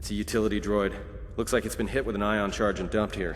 It's a utility droid. Looks like it's been hit with an ion charge and dumped here.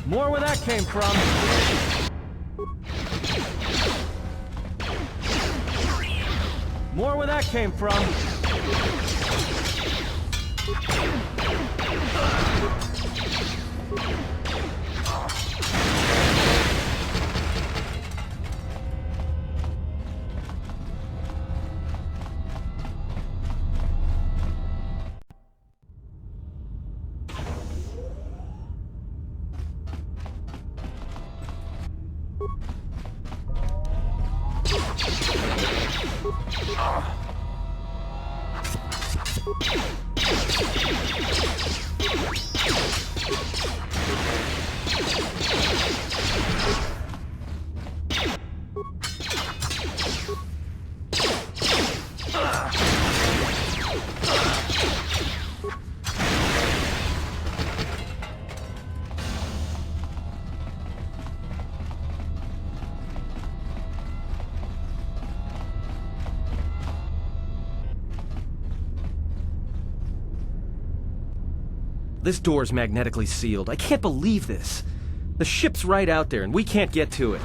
More where that came from. More where that came from. This door's magnetically sealed. I can't believe this. The ship's right out there, and we can't get to it.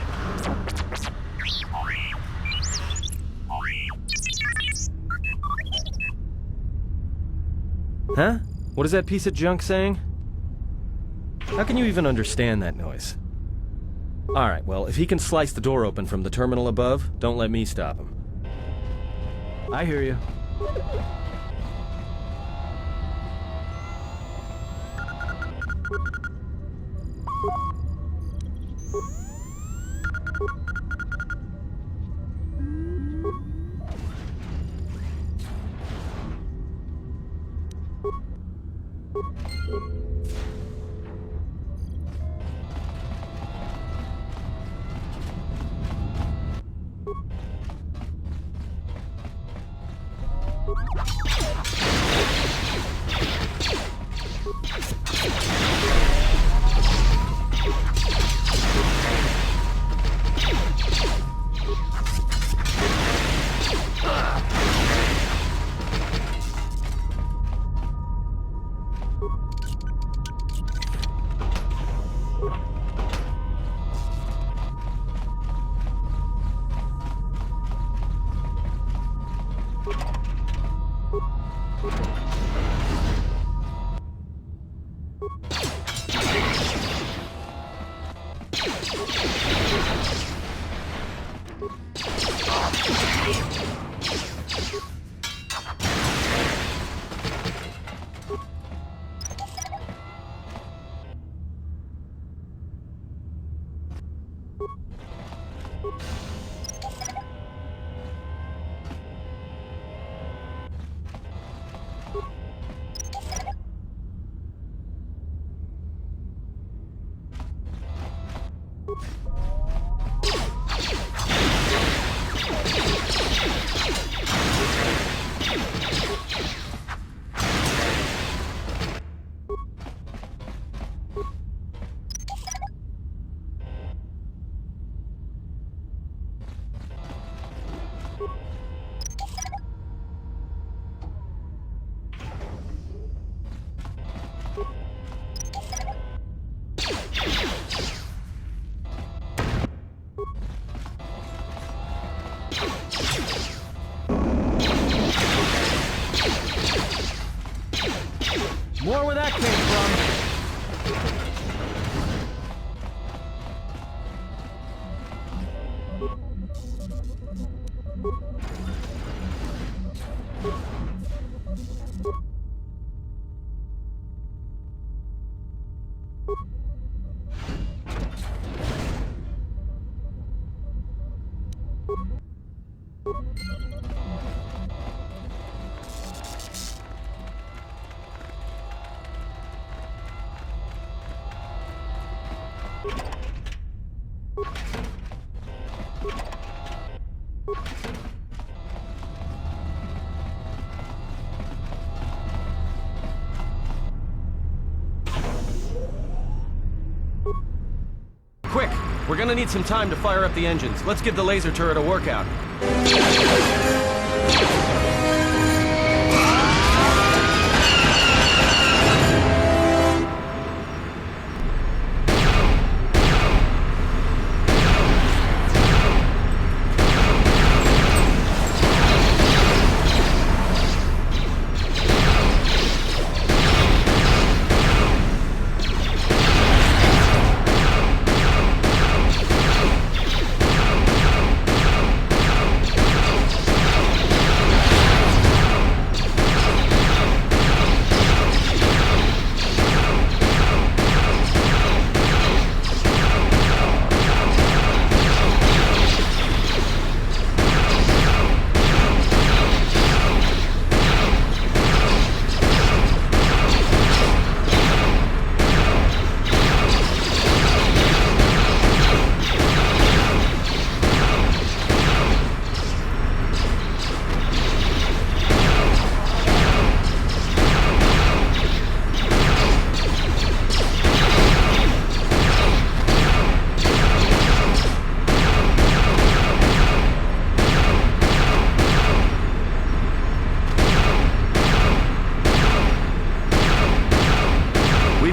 Huh? What is that piece of junk saying? How can you even understand that noise? Alright, well, if he can slice the door open from the terminal above, don't let me stop him. I hear you. More where that came from. Quick! We're gonna need some time to fire up the engines. Let's give the laser turret a workout.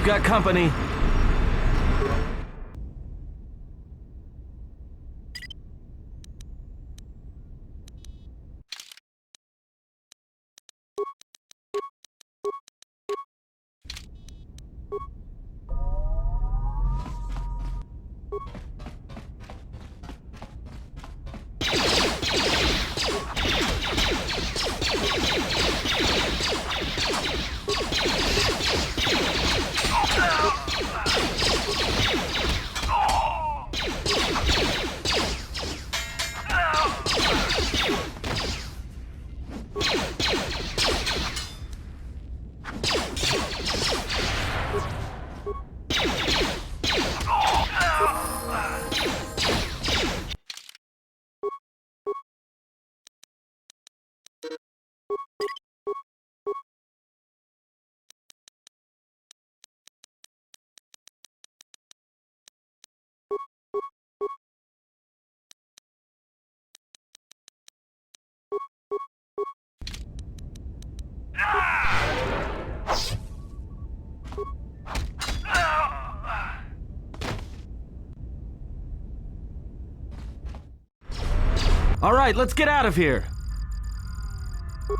We've got company. All right, let's get out of here.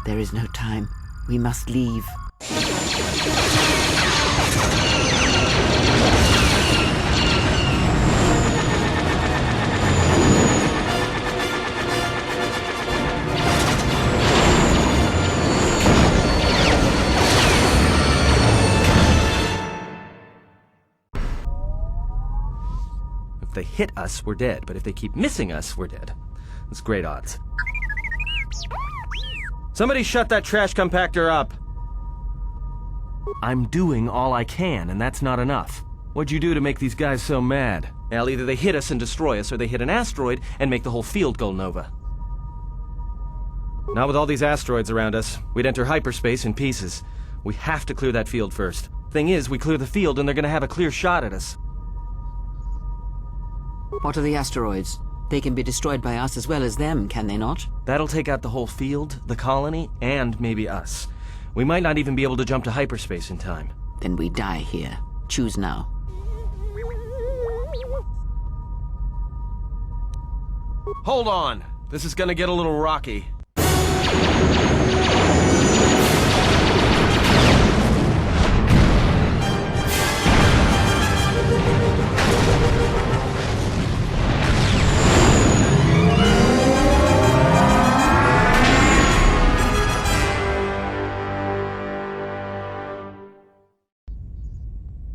There is no time. We must leave. If they hit us, we're dead. But if they keep missing us, we're dead. It's great odds. Somebody shut that trash compactor up! I'm doing all I can, and that's not enough. What'd you do to make these guys so mad? Well, either they hit us and destroy us, or they hit an asteroid and make the whole field go nova. Not with all these asteroids around us. We'd enter hyperspace in pieces. We have to clear that field first. Thing is, we clear the field and they're gonna have a clear shot at us. What are the asteroids? They can be destroyed by us as well as them, can they not? That'll take out the whole field, the colony, and maybe us. We might not even be able to jump to hyperspace in time. Then we die here. Choose now. Hold on! This is gonna get a little rocky.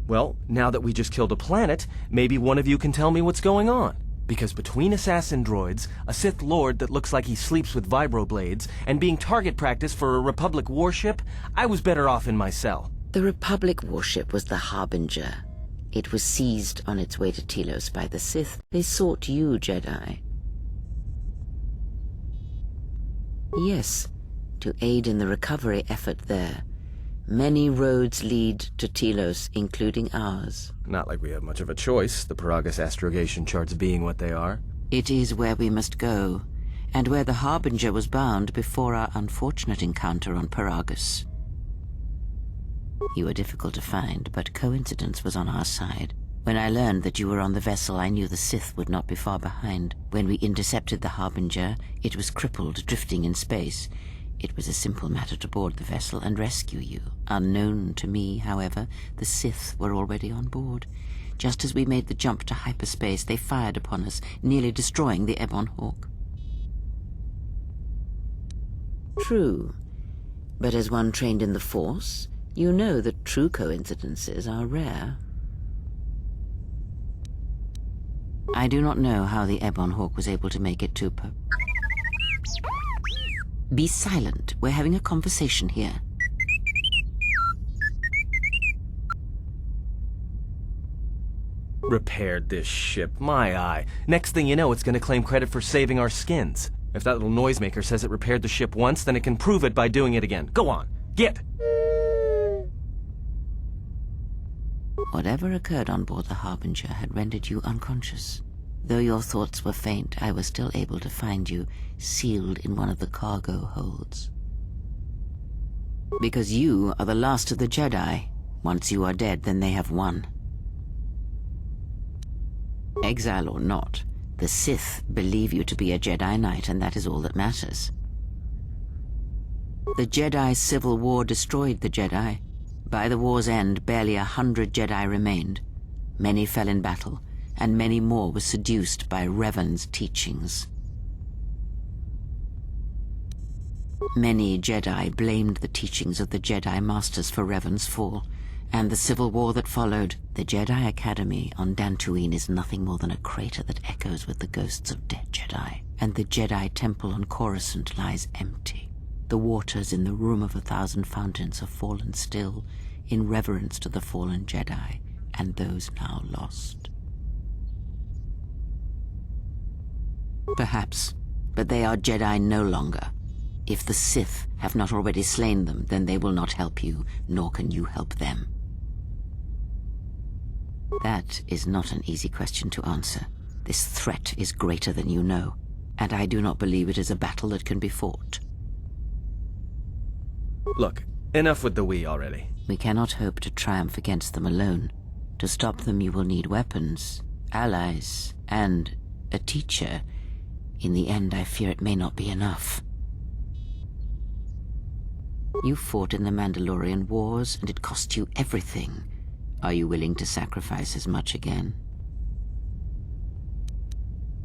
Well, now that we just killed a planet, maybe one of you can tell me what's going on. Because between assassin droids, a Sith Lord that looks like he sleeps with vibroblades, and being target practice for a Republic warship, I was better off in my cell. The Republic warship was the Harbinger. It was seized on its way to Telos by the Sith. They sought you, Jedi. Yes, to aid in the recovery effort there. Many roads lead to Telos, including ours. Not like we have much of a choice, the Peragus astrogation charts being what they are. It is where we must go, and where the Harbinger was bound before our unfortunate encounter on Peragus. You were difficult to find, but coincidence was on our side. When I learned that you were on the vessel, I knew the Sith would not be far behind. When we intercepted the Harbinger, it was crippled, drifting in space. It was a simple matter to board the vessel and rescue you. Unknown to me, however, the Sith were already on board. Just as we made the jump to hyperspace, they fired upon us, nearly destroying the Ebon Hawk. True. But as one trained in the Force, you know that true coincidences are rare. I do not know how the Ebon Hawk was able to make it to Be silent. We're having a conversation here. Repaired this ship, my eye. Next thing you know, it's gonna claim credit for saving our skins. If that little noisemaker says it repaired the ship once, then it can prove it by doing it again. Go on, get! Whatever occurred on board the Harbinger had rendered you unconscious. Though your thoughts were faint, I was still able to find you, sealed in one of the cargo holds. Because you are the last of the Jedi. Once you are dead, then they have won. Exile or not, the Sith believe you to be a Jedi Knight, and that is all that matters. The Jedi Civil War destroyed the Jedi. By the war's end, barely 100 Jedi remained. Many fell in battle, and many more were seduced by Revan's teachings. Many Jedi blamed the teachings of the Jedi Masters for Revan's fall, and the civil war that followed. The Jedi Academy on Dantooine is nothing more than a crater that echoes with the ghosts of dead Jedi, and the Jedi Temple on Coruscant lies empty. The waters in the Room of 1,000 Fountains have fallen still, in reverence to the fallen Jedi, and those now lost. Perhaps, but they are Jedi no longer. If the Sith have not already slain them, then they will not help you, nor can you help them. That is not an easy question to answer. This threat is greater than you know, and I do not believe it is a battle that can be fought. Look, enough with the we already. We cannot hope to triumph against them alone. To stop them, you will need weapons, allies, and a teacher. In the end, I fear it may not be enough. You fought in the Mandalorian Wars, and it cost you everything. Are you willing to sacrifice as much again?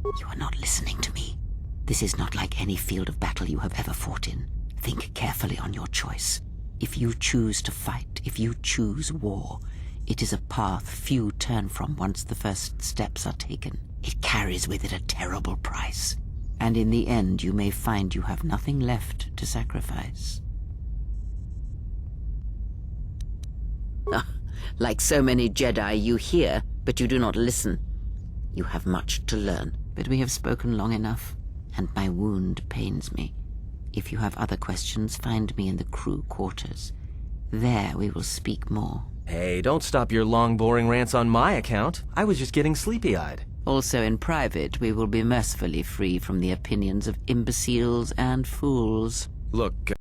You are not listening to me. This is not like any field of battle you have ever fought in. Think carefully on your choice. If you choose to fight, if you choose war, it is a path few turn from once the first steps are taken. It carries with it a terrible price. And in the end, you may find you have nothing left to sacrifice. Like so many Jedi, you hear, but you do not listen. You have much to learn, but we have spoken long enough, and my wound pains me. If you have other questions, find me in the crew quarters. There we will speak more. Hey, don't stop your long, boring rants on my account. I was just getting sleepy-eyed. Also in private, we will be mercifully free from the opinions of imbeciles and fools. Look,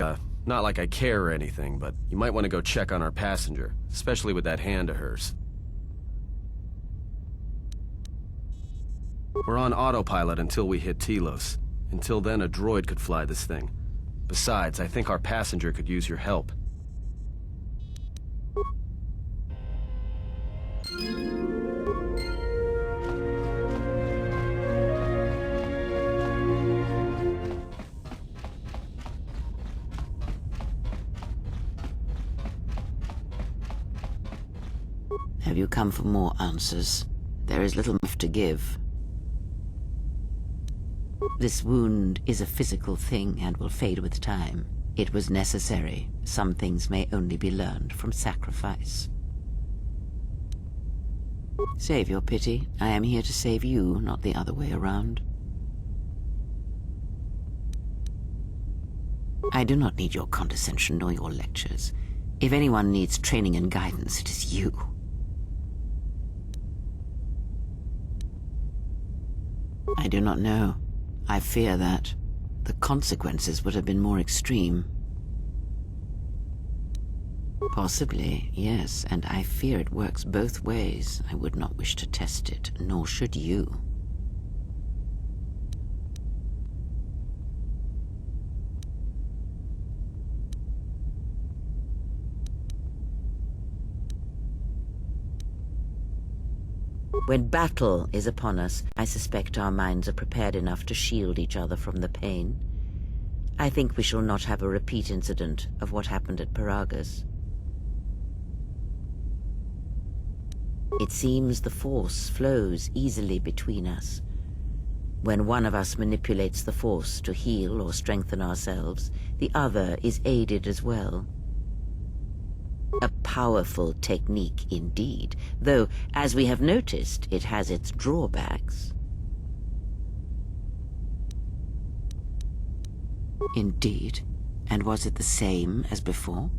not like I care or anything, but you might want to go check on our passenger, especially with that hand of hers. We're on autopilot until we hit Telos. Until then, a droid could fly this thing. Besides, I think our passenger could use your help. Have you come for more answers? There is little left to give. This wound is a physical thing and will fade with time. It was necessary. Some things may only be learned from sacrifice. Save your pity. I am here to save you, not the other way around. I do not need your condescension nor your lectures. If anyone needs training and guidance, it is you. I do not know. I fear that the consequences would have been more extreme. Possibly, yes, and I fear it works both ways. I would not wish to test it, nor should you. When battle is upon us, I suspect our minds are prepared enough to shield each other from the pain. I think we shall not have a repeat incident of what happened at Peragus. It seems the Force flows easily between us. When one of us manipulates the Force to heal or strengthen ourselves, the other is aided as well. A powerful technique indeed, though, as we have noticed, it has its drawbacks. Indeed. And was it the same as before?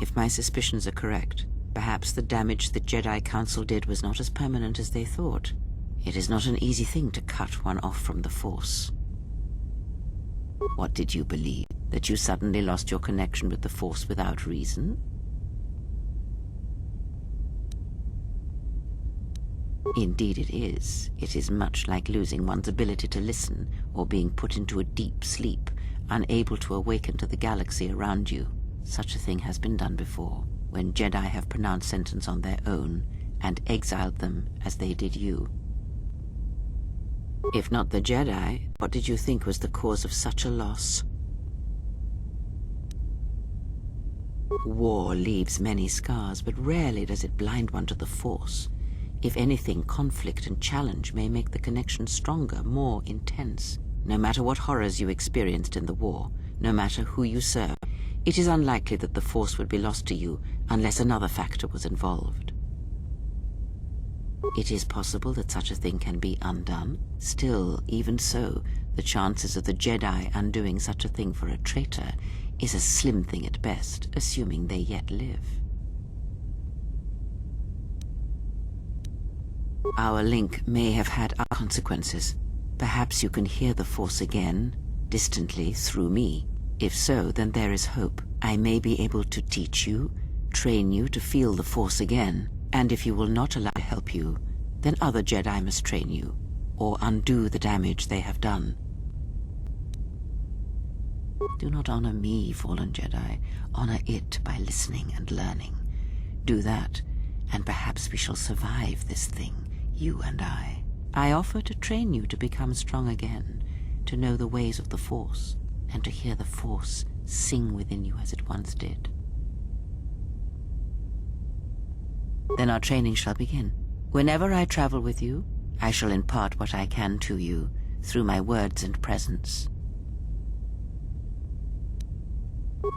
If my suspicions are correct, perhaps the damage the Jedi Council did was not as permanent as they thought. It is not an easy thing to cut one off from the Force. What did you believe? That you suddenly lost your connection with the Force without reason? Indeed it is. It is much like losing one's ability to listen, or being put into a deep sleep, unable to awaken to the galaxy around you. Such a thing has been done before, when Jedi have pronounced sentence on their own, and exiled them as they did you. If not the Jedi, what did you think was the cause of such a loss? War leaves many scars, but rarely does it blind one to the Force. If anything, conflict and challenge may make the connection stronger, more intense. No matter what horrors you experienced in the war, no matter who you serve, it is unlikely that the Force would be lost to you unless another factor was involved. It is possible that such a thing can be undone. Still, even so, the chances of the Jedi undoing such a thing for a traitor is a slim thing at best, assuming they yet live. Our link may have had other consequences. Perhaps you can hear the Force again, distantly, through me. If so, then there is hope. I may be able to teach you, train you to feel the Force again, and if you will not allow me to help you, then other Jedi must train you, or undo the damage they have done. Do not honor me, fallen Jedi. Honor it by listening and learning. Do that, and perhaps we shall survive this thing, you and I. I offer to train you to become strong again, to know the ways of the Force, and to hear the Force sing within you as it once did. Then our training shall begin. Whenever I travel with you, I shall impart what I can to you through my words and presence.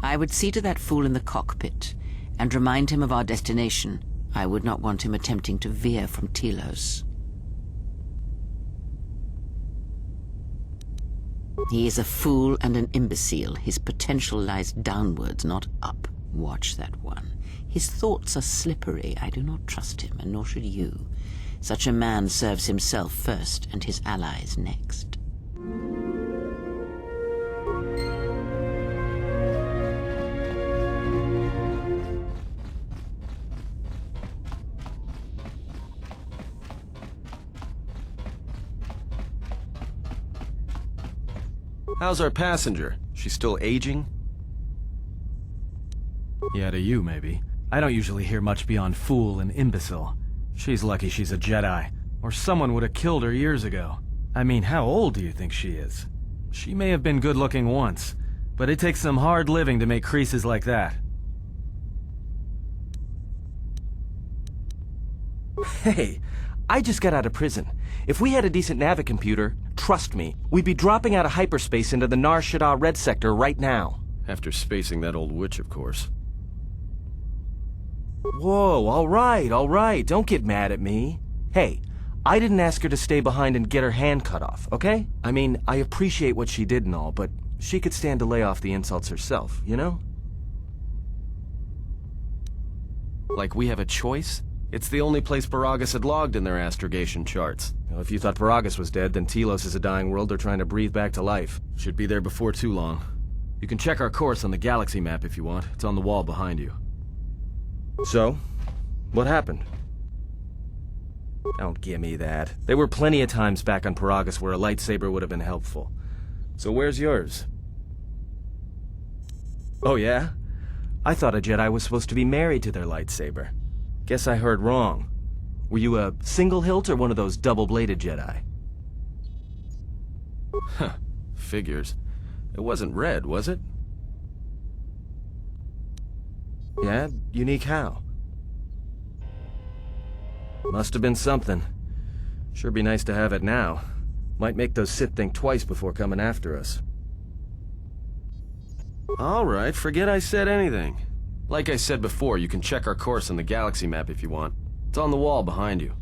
I would see to that fool in the cockpit and remind him of our destination. I would not want him attempting to veer from Telos. He is a fool and an imbecile. His potential lies downwards, not up. Watch that one. His thoughts are slippery. I do not trust him, and nor should you. Such a man serves himself first, and his allies next. How's our passenger? She's still aging? Yeah, to you, maybe. I don't usually hear much beyond fool and imbecile. She's lucky she's a Jedi, or someone would have killed her years ago. I mean, how old do you think she is? She may have been good-looking once, but it takes some hard living to make creases like that. Hey, I just got out of prison. If we had a decent navicomputer, trust me, we'd be dropping out of hyperspace into the Nar Shaddaa Red Sector right now. After spacing that old witch, of course. Whoa, all right, don't get mad at me. Hey, I didn't ask her to stay behind and get her hand cut off, okay? I mean, I appreciate what she did and all, but she could stand to lay off the insults herself, you know? Like we have a choice? It's the only place Peragus had logged in their astrogation charts. Well, if you thought Peragus was dead, then Telos is a dying world they're trying to breathe back to life. Should be there before too long. You can check our course on the galaxy map if you want. It's on the wall behind you. So, what happened? Don't give me that. There were plenty of times back on Peragus where a lightsaber would have been helpful. So where's yours? Oh yeah? I thought a Jedi was supposed to be married to their lightsaber. Guess I heard wrong. Were you a single hilt or one of those double-bladed Jedi? Huh. Figures. It wasn't red, was it? Yeah? Unique how? Must have been something. Sure be nice to have it now. Might make those Sith think twice before coming after us. Alright, forget I said anything. Like I said before, you can check our course on the galaxy map if you want. It's on the wall behind you.